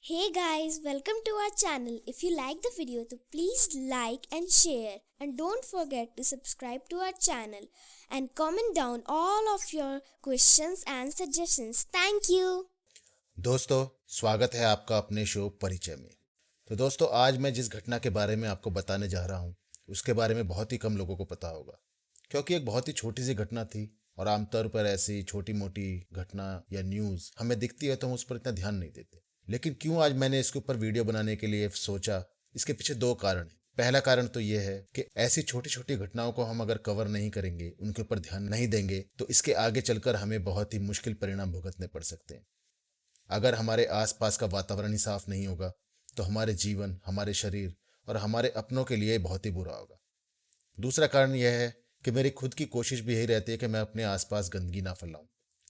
Hey guys, welcome to our channel. If you like the video, तो please like and share, and don't forget to subscribe to our channel and comment down all of your questions and suggestions. Thank you. दोस्तों, स्वागत है आपका अपने show परिचय में। तो दोस्तों, आज मैं जिस घटना के बारे में आपको बताने जा रहा हूँ उसके बारे में बहुत ही कम लोगों को पता होगा, क्योंकि एक बहुत ही छोटी सी घटना थी। और आमतौर पर ऐसी छोटी मोटी घटना या न्यूज़ हमें दिखती है तो हम उस पर इतना ध्यान नहीं देते। लेकिन क्यों आज मैंने इसके ऊपर वीडियो बनाने के लिए सोचा, इसके पीछे दो कारण हैं। पहला कारण तो यह है कि ऐसी छोटी छोटी घटनाओं को हम अगर कवर नहीं करेंगे, उनके ऊपर ध्यान नहीं देंगे, तो इसके आगे चलकर हमें बहुत ही मुश्किल परिणाम भुगतने पड़ सकते हैं। अगर हमारे आसपास का वातावरण ही साफ नहीं होगा तो हमारे जीवन, हमारे शरीर और हमारे अपनों के लिए बहुत ही बुरा होगा। दूसरा कारण यह है कि मेरी खुद की कोशिश भी यही रहती है कि मैं अपने आसपास गंदगी ना फैलाऊं,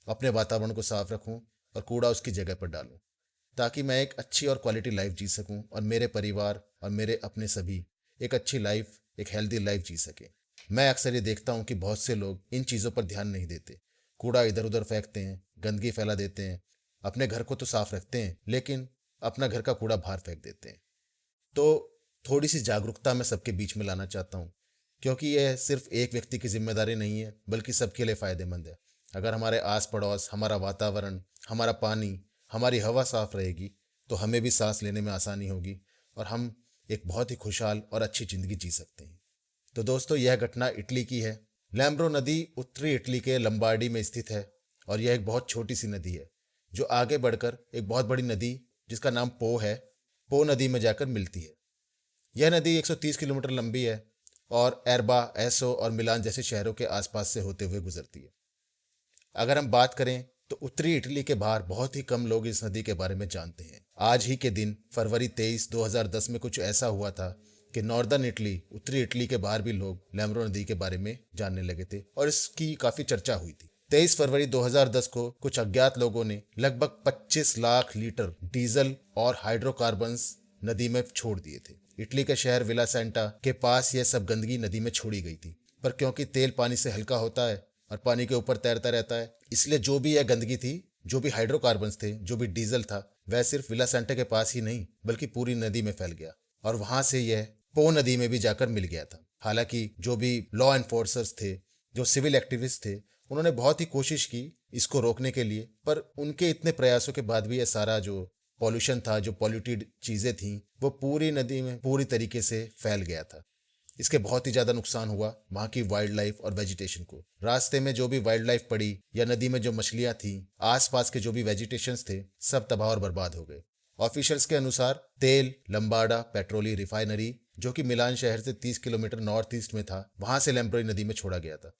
अपने वातावरण को साफ रखूं और कूड़ा उसकी जगह पर डालूं, ताकि मैं एक अच्छी और क्वालिटी लाइफ जी सकूं और मेरे परिवार और मेरे अपने सभी एक अच्छी लाइफ, एक हेल्दी लाइफ जी सकें। मैं अक्सर ये देखता हूं कि बहुत से लोग इन चीज़ों पर ध्यान नहीं देते, कूड़ा इधर उधर फेंकते हैं, गंदगी फैला देते हैं, अपने घर को तो साफ रखते हैं लेकिन अपना घर का कूड़ा बाहर फेंक देते हैं। तो थोड़ी सी जागरूकता मैं सबके बीच में लाना चाहता हूँ, क्योंकि यह सिर्फ एक व्यक्ति की जिम्मेदारी नहीं है बल्कि सबके लिए फ़ायदेमंद है। अगर हमारे आस पड़ोस, हमारा वातावरण, हमारा पानी, हमारी हवा साफ रहेगी तो हमें भी सांस लेने में आसानी होगी और हम एक बहुत ही खुशहाल और अच्छी ज़िंदगी जी सकते हैं। तो दोस्तों, यह घटना इटली की है। लैम्ब्रो नदी उत्तरी इटली के लंबार्डी में स्थित है और यह एक बहुत छोटी सी नदी है जो आगे बढ़कर एक बहुत बड़ी नदी जिसका नाम पो है, पो नदी में जाकर मिलती है। यह नदी 130 किलोमीटर लंबी है और एरबा, एसो और मिलान जैसे शहरों के आसपास से होते हुए गुजरती है। अगर हम बात करें तो उत्तरी इटली के बाहर बहुत ही कम लोग इस नदी के बारे में जानते हैं। आज ही के दिन फरवरी 23, 2010 में कुछ ऐसा हुआ था कि नॉर्दर्न इटली, उत्तरी इटली के बाहर भी लोग लैम्ब्रो नदी के बारे में जानने लगे थे और इसकी काफ़ी चर्चा हुई थी। 23 फरवरी 2010 को कुछ अज्ञात लोगों ने लगभग 25 लाख लीटर डीजल और हाइड्रोकार्बन्स नदी में छोड़ दिए थे। इटली के शहर विला सेंटा के पास यह सब गंदगी नदी में छोड़ी गई थी, पर क्योंकि तेल पानी से हल्का होता है और पानी के ऊपर तैरता रहता है, इसलिए जो भी यह गंदगी थी, जो भी हाइड्रोकार्बन्स थे, जो भी डीजल था, वह सिर्फ विला सेंटा के पास ही नहीं बल्कि पूरी नदी में फैल गया और वहां से यह पो नदी में भी जाकर मिल गया था। हालांकि जो भी लॉ एनफोर्सर्स थे, जो सिविल एक्टिविस्ट थे, उन्होंने बहुत ही कोशिश की इसको रोकने के लिए, पर उनके इतने प्रयासों के बाद भी यह सारा जो पॉल्यूशन था, जो पॉल्यूटेड चीज़ें थीं, वो पूरी नदी में पूरी तरीके से फैल गया था। इसके बहुत ही ज़्यादा नुकसान हुआ वहाँ की वाइल्ड लाइफ और वेजिटेशन को। रास्ते में जो भी वाइल्ड लाइफ पड़ी या नदी में जो मछलियाँ थीं, आसपास के जो भी वेजिटेशंस थे, सब तबाह और बर्बाद हो गए। ऑफिशियल्स के अनुसार तेल लंबाडा पेट्रोली रिफाइनरी, जो कि मिलान शहर से 30 किलोमीटर नॉर्थ ईस्ट में था, वहां से लैम्ब्रो नदी में छोड़ा गया था।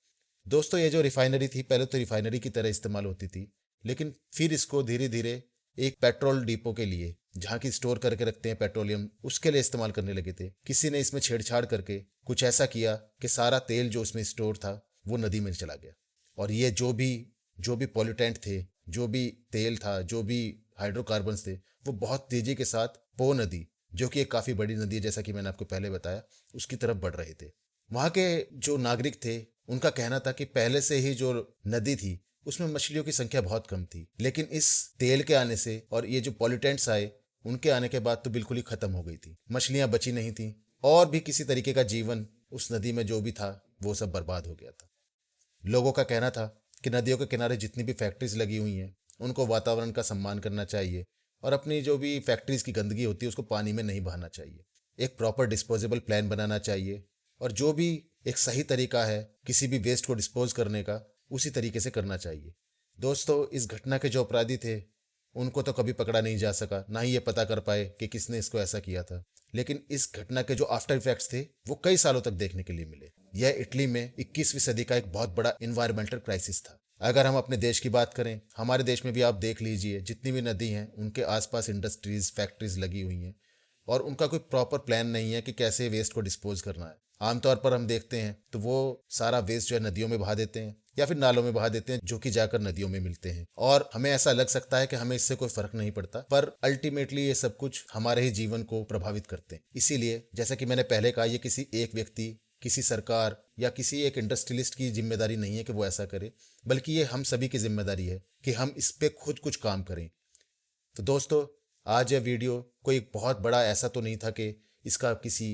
दोस्तों, ये जो रिफाइनरी थी, पहले तो रिफाइनरी की तरह इस्तेमाल होती थी, लेकिन फिर इसको धीरे धीरे एक पेट्रोल डिपो के लिए, जहाँ की स्टोर करके रखते हैं पेट्रोलियम, उसके लिए इस्तेमाल करने लगे थे। किसी ने इसमें छेड़छाड़ करके कुछ ऐसा किया कि सारा तेल जो उसमें स्टोर था वो नदी में चला गया और ये जो भी पॉल्यूटेंट थे, जो भी तेल था, जो भी हाइड्रोकार्बन्स थे, वो बहुत तेजी के साथ पो नदी, जो कि एक काफ़ी बड़ी नदी है जैसा कि मैंने आपको पहले बताया, उसकी तरफ बढ़ रहे थे। वहाँ के जो नागरिक थे, उनका कहना था कि पहले से ही जो नदी थी उसमें मछलियों की संख्या बहुत कम थी, लेकिन इस तेल के आने से और ये जो पॉल्यूटेंट्स आए, उनके आने के बाद तो बिल्कुल ही खत्म हो गई थी। मछलियां बची नहीं थी और भी किसी तरीके का जीवन उस नदी में जो भी था वो सब बर्बाद हो गया था। लोगों का कहना था कि नदियों के किनारे जितनी भी फैक्ट्रीज लगी हुई हैं, उनको वातावरण का सम्मान करना चाहिए और अपनी जो भी फैक्ट्रीज की गंदगी होती है उसको पानी में नहीं बहाना चाहिए। एक प्रॉपर डिस्पोजेबल प्लान बनाना चाहिए और जो भी एक सही तरीका है किसी भी वेस्ट को डिस्पोज करने का, उसी तरीके से करना चाहिए। दोस्तों, इस घटना के जो अपराधी थे उनको तो कभी पकड़ा नहीं जा सका, ना ही ये पता कर पाए कि किसने इसको ऐसा किया था, लेकिन इस घटना के जो आफ्टर इफेक्ट्स थे वो कई सालों तक देखने के लिए मिले। यह इटली में 21वीं सदी का एक बहुत बड़ा इन्वायरमेंटल क्राइसिस था। अगर हम अपने देश की बात करें, हमारे देश में भी आप देख लीजिए, जितनी भी नदी हैं उनके आसपास इंडस्ट्रीज, फैक्ट्रीज लगी हुई हैं और उनका कोई प्रॉपर प्लान नहीं है कि कैसे वेस्ट को डिस्पोज करना है। आमतौर पर हम देखते हैं तो वो सारा वेस्ट जो है नदियों में बहा देते हैं या फिर नालों में बहा देते हैं, जो कि जाकर नदियों में मिलते हैं और हमें ऐसा लग सकता है कि हमें इससे कोई फर्क नहीं पड़ता, पर अल्टीमेटली ये सब कुछ हमारे ही जीवन को प्रभावित करते हैं। इसीलिए जैसा कि मैंने पहले कहा, ये किसी एक व्यक्ति, किसी सरकार या किसी एक इंडस्ट्रियलिस्ट की जिम्मेदारी नहीं है कि वो ऐसा करे, बल्कि ये हम सभी की जिम्मेदारी है कि हम इस पे खुद कुछ काम करें। तो दोस्तों, आज यह वीडियो कोई बहुत बड़ा ऐसा तो नहीं था कि इसका किसी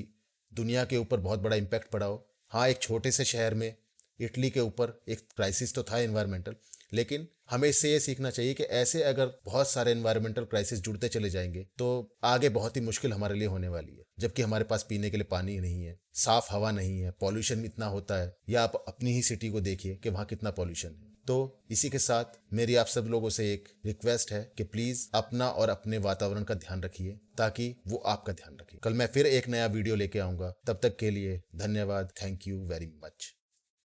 दुनिया के ऊपर बहुत बड़ा इम्पैक्ट पड़ा हो। हाँ, एक छोटे से शहर में इटली के ऊपर एक क्राइसिस तो था एनवायरमेंटल, लेकिन हमें इससे ये सीखना चाहिए कि ऐसे अगर बहुत सारे एनवायरमेंटल क्राइसिस जुड़ते चले जाएंगे तो आगे बहुत ही मुश्किल हमारे लिए होने वाली है। जबकि हमारे पास पीने के लिए पानी नहीं है, साफ हवा नहीं है, पॉल्यूशन इतना होता है, या आप अपनी ही सिटी को देखिए कि वहाँ कितना पॉल्यूशन है। तो इसी के साथ मेरी आप सब लोगों से एक रिक्वेस्ट है कि प्लीज अपना और अपने वातावरण का ध्यान रखिए ताकि वो आपका ध्यान रखे। कल मैं फिर एक नया वीडियो लेके आऊंगा। तब तक के लिए धन्यवाद। Thank you very much.